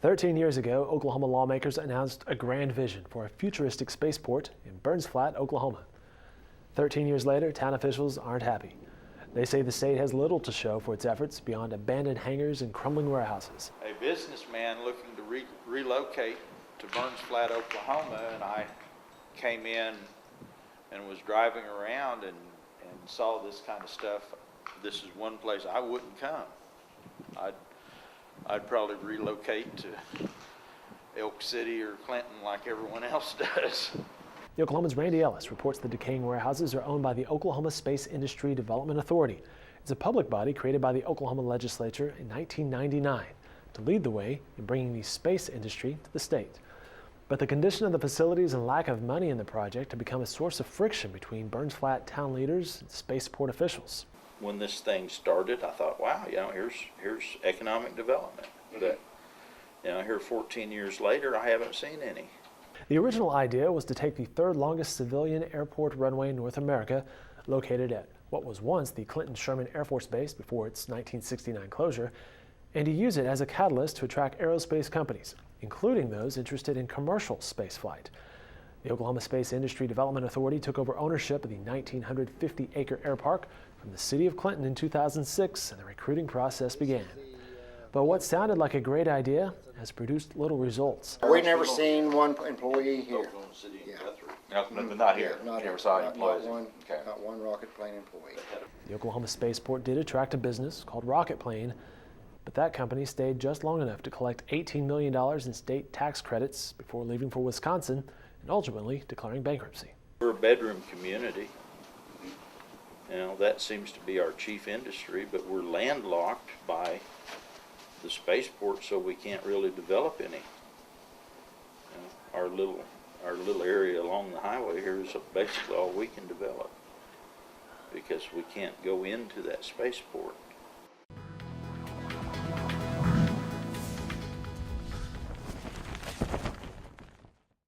13 years ago, Oklahoma lawmakers announced a grand vision for a futuristic spaceport in Burns Flat, Oklahoma. 13 years later, town officials aren't happy. They say the state has little to show for its efforts beyond abandoned hangars and crumbling warehouses. A businessman looking to relocate to Burns Flat, Oklahoma, and I came in and was driving around and saw this kind of stuff. This is one place I wouldn't come. I'd probably relocate to Elk City or Clinton like everyone else does. The Oklahoman's Randy Ellis reports the decaying warehouses are owned by the Oklahoma Space Industry Development Authority. It's a public body created by the Oklahoma legislature in 1999 to lead the way in bringing the space industry to the state. But the condition of the facilities and lack of money in the project have become a source of friction between Burns Flat town leaders and Spaceport officials. When this thing started, I thought, wow, here's economic development. But here 14 years later, I haven't seen any. The original idea was to take the third longest civilian airport runway in North America, located at what was once the Clinton Sherman Air Force Base before its 1969 closure, and to use it as a catalyst to attract aerospace companies, including those interested in commercial spaceflight. The Oklahoma Space Industry Development Authority took over ownership of the 1,950-acre air park from the city of Clinton in 2006, and the recruiting process began. But what sounded like a great idea has produced little results. We've never seen one employee here. Oklahoma City and Guthrie. No, not here. Not Never here. saw any Not employees. one, Okay. not one rocket plane employee. The Oklahoma Spaceport did attract a business called Rocket Plane, but that company stayed just long enough to collect $18 million in state tax credits before leaving for Wisconsin and ultimately declaring bankruptcy. We're a bedroom community. That seems to be our chief industry, but we're landlocked by the spaceport, so we can't really develop any. Our little area along the highway here is basically all we can develop because we can't go into that spaceport.